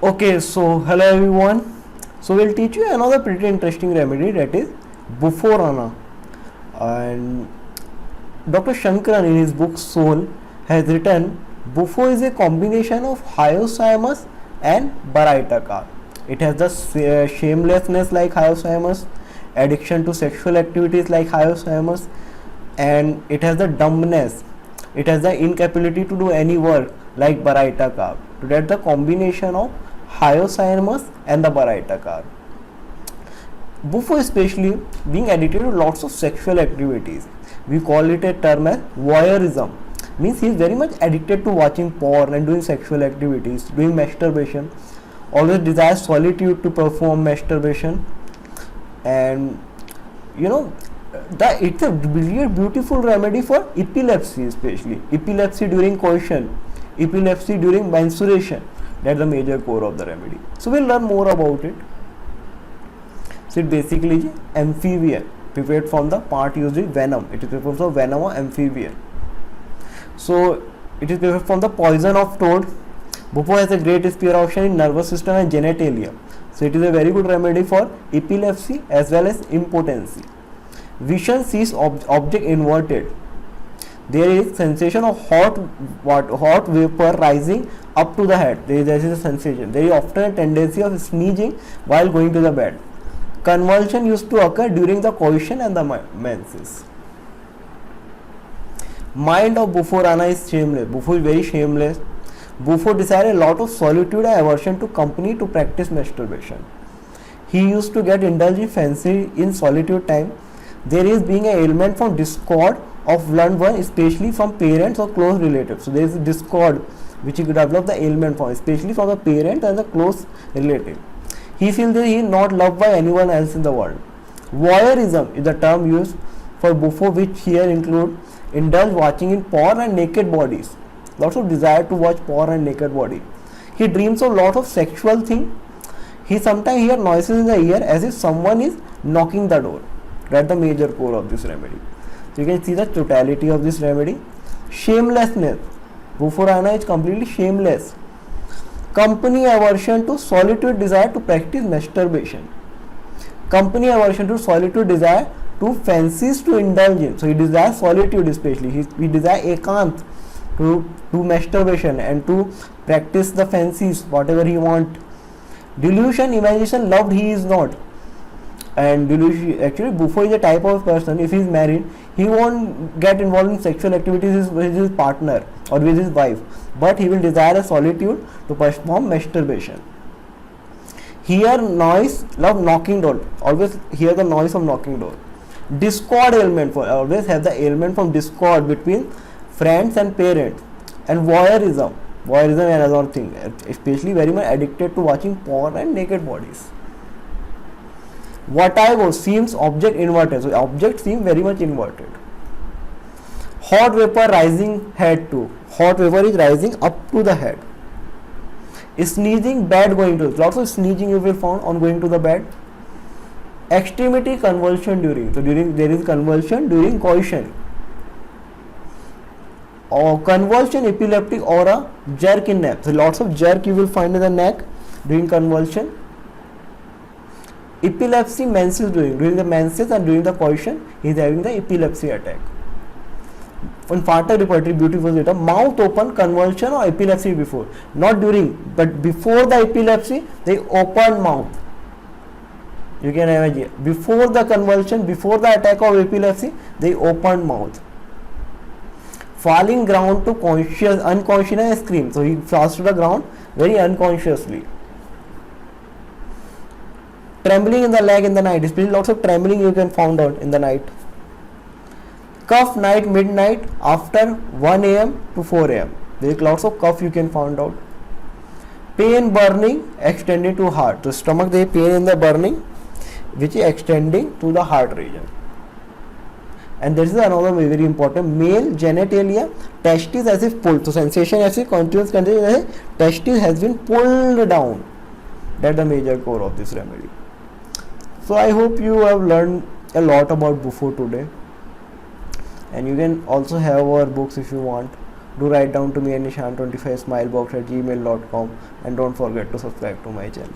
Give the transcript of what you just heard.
Okay, so hello everyone. So we'll teach you another pretty interesting remedy, that is Buforana. And Dr. Shankaran in his book Soul has written Bufo is a combination of hyoscyamus and Baraitaka. It has the shamelessness like hyoscyamus, addiction to sexual activities like hyoscyamus, and it has the dumbness. It has the incapability to do any work like Baraitaka. So that's the combination of hyoscyamus and the Baraitaka. Bufo especially being addicted to lots of sexual activities. We call it a term as voyeurism. Means he is very much addicted to watching porn and doing sexual activities, doing masturbation. Always desires solitude to perform masturbation, and you know it's a really beautiful remedy for epilepsy, especially epilepsy during coition, epilepsy during menstruation. That's the major core of the remedy. So we'll learn more about it. So it basically is amphibian, prepared from the part used in venom. It is prepared from venom or amphibian. So it is prepared from the poison of toad. Bufo has a great spear action in nervous system and genitalia. So it is a very good remedy for epilepsy as well as impotency. Vision sees object inverted. There is sensation of hot vapor rising up to the head. There is a sensation. There is often a tendency of sneezing while going to the bed. Convulsion used to occur during the coition and the menses. Mind of Buforana is shameless. Bufo is very shameless. Bufo desired a lot of solitude and aversion to company to practice masturbation. He used to get indulged fancy in solitude time. There is being an ailment from discord of loved one, especially from parents or close relatives. So there is a discord which he could develop the ailment from, especially from the parent and the close relative. He feels that he is not loved by anyone else in the world. Voyeurism is the term used for Bufo, which here include indulge watching in porn and naked bodies. Lots of desire to watch porn and naked body. He dreams of lot of sexual thing. He sometimes hear noises in the ear as if someone is knocking the door. That's the major core of this remedy. So you can see the totality of this remedy. Shamelessness. Buforana is completely shameless. Company aversion to solitude, desire to practice masturbation. Company aversion to solitude, desire to fancies to indulge in. So he desires solitude, especially. He desires ekant to do masturbation and to practice the fancies, whatever he want. Delusion, imagination, loved he is not. And delusion, actually Bufo is a type of person, if he is married, he won't get involved in sexual activities with his partner or with his wife, but he will desire a solitude to perform masturbation. Hear noise, love knocking door, always hear the noise of knocking door. Discord ailment, for always have the ailment from discord between friends and parents. And voyeurism is another thing, especially very much addicted to watching porn and naked bodies. Vertigo seems object inverted, so object seem very much inverted. Hot vapor rising head to, hot vapor is rising up to the head. Sneezing, bad going to, lots of sneezing you will find on going to the bed. Extremity convulsion during, so there is convulsion during coition. Or convulsion, epileptic or a jerk in neck, so lots of jerk you will find in the neck during convulsion. Epilepsy, menses during the menses and during the coition he is having the epilepsy attack. One Farter reported beautiful data, mouth open, convulsion or epilepsy before, not during but before the epilepsy they open mouth. You can imagine, before the convulsion, before the attack of epilepsy they open mouth. Falling ground to unconscious and scream, so he falls to the ground very unconsciously. Trembling in the leg in the night, especially lots of trembling you can find out in the night. Cough night, midnight, after 1 a.m. to 4 a.m. There is lots of cough you can find out. Pain, burning, extending to heart. The stomach, there is pain in the burning, which is extending to the heart region. And this is another very important, male genitalia, testes as if pulled. So sensation as if continuous sensation as if testes has been pulled down. That's the major core of this remedy. So I hope you have learned a lot about Bufo today, and you can also have our books if you want. Do write down to me at nishan25smilebox@gmail.com, and don't forget to subscribe to my channel.